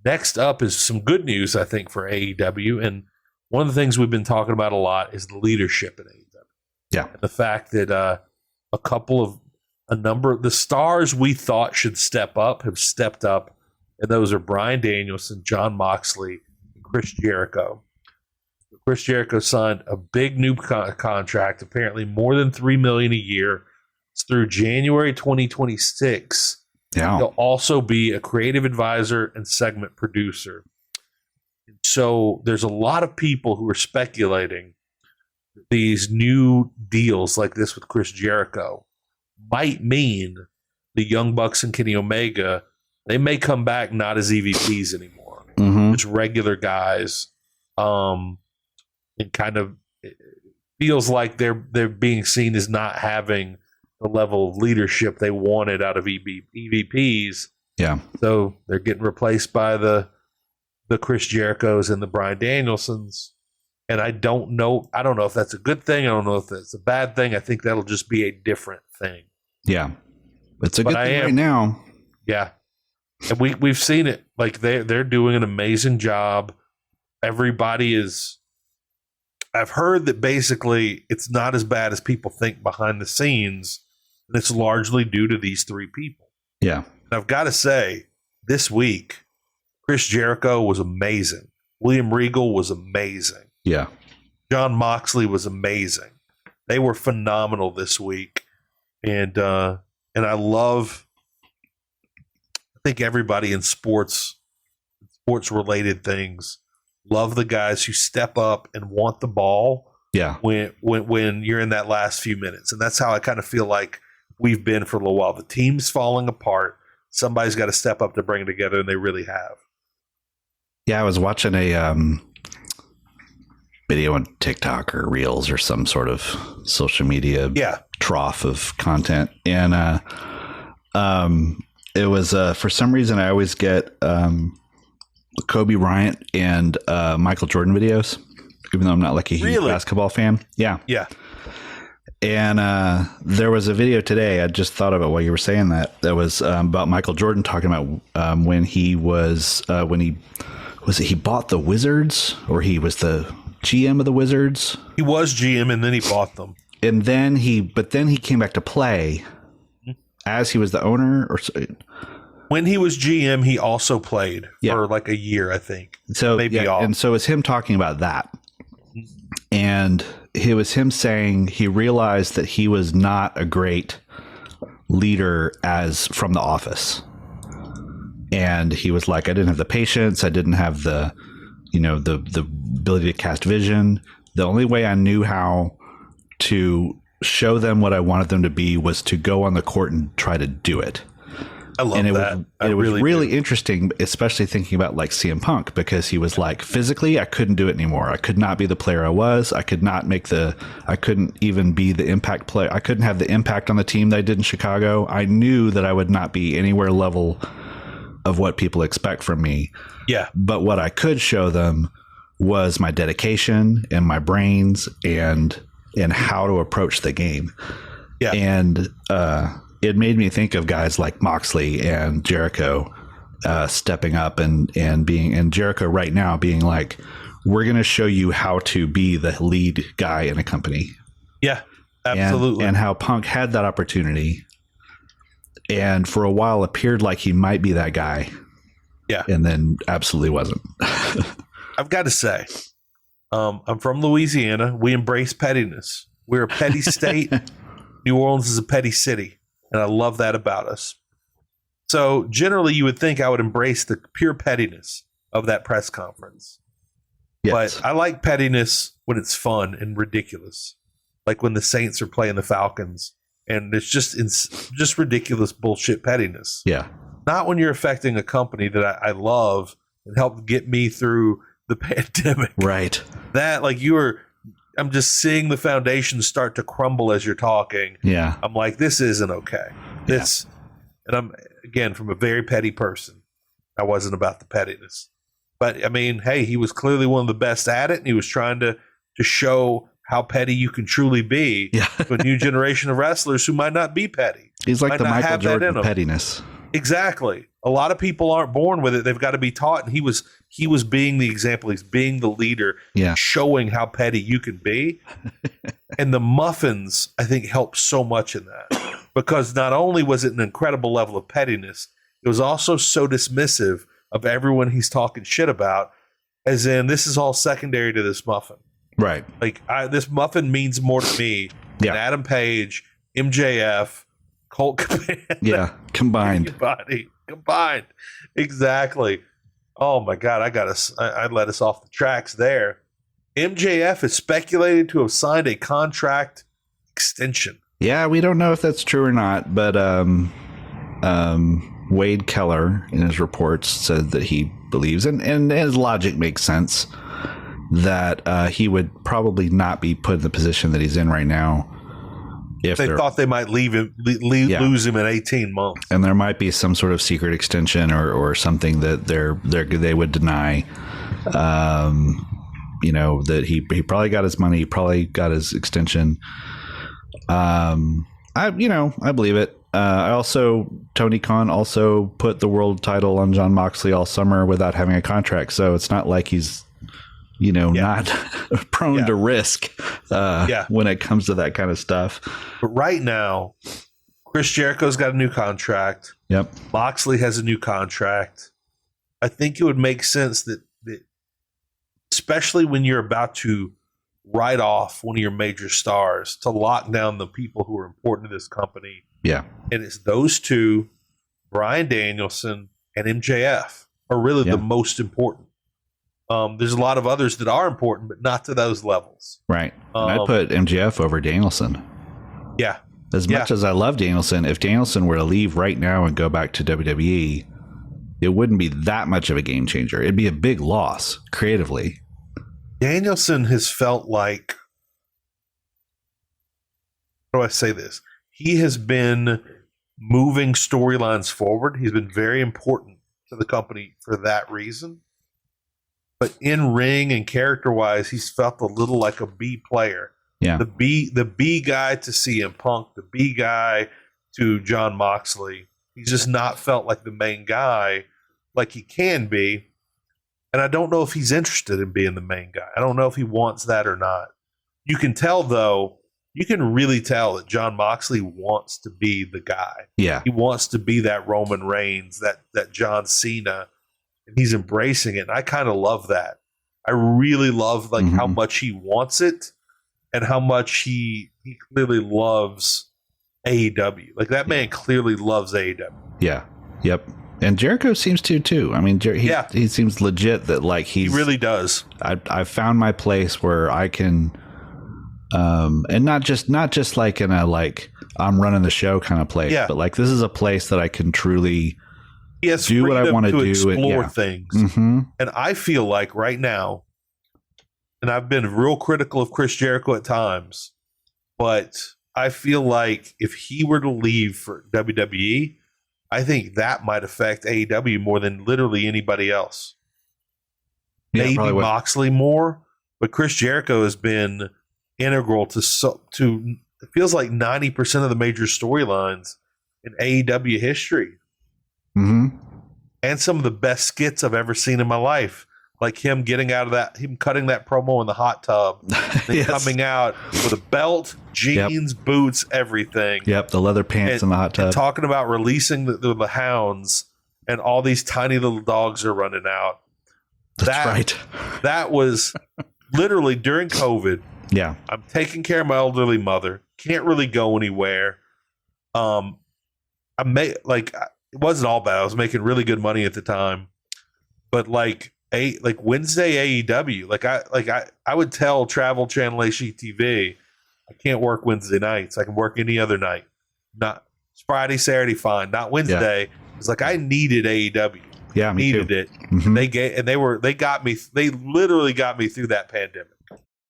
next up is some good news, I think, for AEW. And one of the things we've been talking about a lot is the leadership in AEW. Yeah. And the fact that a number of the stars we thought should step up have stepped up. And those are Bryan Danielson, Jon Moxley, and Chris Jericho. Chris Jericho signed a big new contract, apparently more than $3 million a year. It's through January 2026. Yeah. He'll also be a creative advisor and segment producer. So there's a lot of people who are speculating that these new deals like this with Chris Jericho might mean the Young Bucks and Kenny Omega, they may come back not as EVPs anymore. Mm-hmm. Just regular guys. And kind of it feels like they're being seen as not having the level of leadership they wanted out of EVPs. Yeah. So they're getting replaced by the Chris Jerichos and the Bryan Danielsons. And I don't know if that's a good thing. I don't know if that's a bad thing. I think that'll just be a different thing. Yeah. It's a good thing right now. Yeah. And we've seen it. Like they're doing an amazing job. Everybody is. I've heard that basically it's not as bad as people think behind the scenes, and it's largely due to these three people. Yeah. And I've got to say, this week, Chris Jericho was amazing. William Regal was amazing. Yeah. Jon Moxley was amazing. They were phenomenal this week. And I think everybody in sports related things love the guys who step up and want the ball. Yeah. When you're in that last few minutes. And that's how I kind of feel like we've been for a little while. The team's falling apart. Somebody's got to step up to bring it together, and they really have. Yeah, I was watching a video on TikTok or Reels or some sort of social media trough of content. And it was, for some reason, I always get Kobe Bryant and Michael Jordan videos, even though I'm not like a huge basketball fan. Yeah. Yeah. And there was a video today. I just thought of it while you were saying that. That was about Michael Jordan talking about when he bought the Wizards, or he was the GM of the Wizards. He was GM, and then he bought them. And then he came back to play as he was the owner, or when he was GM, he also played for like a year, I think. So and so it's him talking about that. And it was him saying he realized that he was not a great leader as from the office. And he was like, I didn't have the patience. I didn't have the ability to cast vision. The only way I knew how to show them what I wanted them to be was to go on the court and try to do it. I love that. It was really interesting, especially thinking about like CM Punk, because he was like, physically, I couldn't do it anymore. I could not be the player I was. I couldn't even be the impact player. I couldn't have the impact on the team that I did in Chicago. I knew that I would not be anywhere level of what people expect from me. Yeah. But what I could show them was my dedication and my brains and how to approach the game. Yeah. And, it made me think of guys like Moxley and Jericho stepping up and Jericho right now being like, we're going to show you how to be the lead guy in a company. Yeah, absolutely. And how Punk had that opportunity and for a while appeared like he might be that guy. Yeah. And then absolutely wasn't. I've got to say, I'm from Louisiana. We embrace pettiness. We're a petty state. New Orleans is a petty city. And I love that about us. So generally, you would think I would embrace the pure pettiness of that press conference. Yes. But I like pettiness when it's fun and ridiculous. Like when the Saints are playing the Falcons. And it's just ridiculous bullshit pettiness. Yeah. Not when you're affecting a company that I love and helped get me through the pandemic. Right. That, like, I'm just seeing the foundation start to crumble as you're talking. Yeah. I'm like, this isn't okay. And I'm, again, from a very petty person. I wasn't about the pettiness. But, I mean, hey, he was clearly one of the best at it, and he was trying to show how petty you can truly be to a new generation of wrestlers who might not be petty. He's like the Michael Jordan of pettiness. Exactly. A lot of people aren't born with it. They've got to be taught. And he was being the example. He's being the leader, showing how petty you can be. And the muffins, I think, helped so much in that, because not only was it an incredible level of pettiness, it was also so dismissive of everyone he's talking shit about, as in, this is all secondary to this muffin. Right. Like, this muffin means more to me than Adam Page, MJF, Colt Cabana. Yeah, combined. Everybody. Combined. Exactly. Oh my God. I let us off the tracks there. MJF is speculated to have signed a contract extension. Yeah, we don't know if that's true or not, but Wade Keller in his reports said that he believes, and his logic makes sense, that he would probably not be put in the position that he's in right now if they thought they might lose him in 18 months, and there might be some sort of secret extension or something that they would deny. That he probably got his money, he probably got his extension. I believe it. Tony Khan also put the world title on Jon Moxley all summer without having a contract, so it's not like he's not prone to risk when it comes to that kind of stuff. But right now, Chris Jericho's got a new contract. Yep. Moxley has a new contract. I think it would make sense that especially when you're about to write off one of your major stars, to lock down the people who are important to this company. Yeah. And it's those two, Bryan Danielson and MJF, are really the most important. There's a lot of others that are important, but not to those levels. Right. I'd put MJF over Danielson. Yeah. As much as I love Danielson, if Danielson were to leave right now and go back to WWE, it wouldn't be that much of a game changer. It'd be a big loss creatively. Danielson has felt like, how do I say this? He has been moving storylines forward. He's been very important to the company for that reason. But in ring and character wise, he's felt a little like a B player. Yeah. The B guy to CM Punk, the B guy to Jon Moxley. He's just not felt like the main guy like he can be. And I don't know if he's interested in being the main guy. I don't know if he wants that or not. You can tell, though, you can really tell that Jon Moxley wants to be the guy. Yeah. He wants to be that Roman Reigns, that John Cena, and he's embracing it. And I kind of love that. I really love how much he wants it and how much he clearly loves AEW. Like, that man clearly loves AEW. Yeah. Yep. And Jericho seems to too. I mean, he seems legit that he really does. I've found my place where I can, and not just like in a I'm running the show kind of place, but this is a place that I can truly do what I want to do, explore things. Mm-hmm. And I feel like right now, and I've been real critical of Chris Jericho at times, but I feel like if he were to leave for WWE, I think that might affect AEW more than literally anybody else. Maybe Moxley more, but Chris Jericho has been integral to it feels like 90% of the major storylines in AEW history. Mm-hmm. And some of the best skits I've ever seen in my life. Like him getting out of that, him cutting that promo in the hot tub, then coming out with a belt, jeans, boots, everything. Yep, the leather pants in the hot tub. And talking about releasing the hounds, and all these tiny little dogs are running out. That's right. That was literally during COVID. Yeah. I'm taking care of my elderly mother. Can't really go anywhere. It wasn't all bad. I was making really good money at the time. But Wednesday AEW, I would tell Travel Channel HGTV, I can't work Wednesday nights. I can work any other night. Not Friday, Saturday, fine. Not Wednesday. Yeah. It's like I needed AEW. Yeah, me needed too. it. Mm-hmm. They literally got me through that pandemic.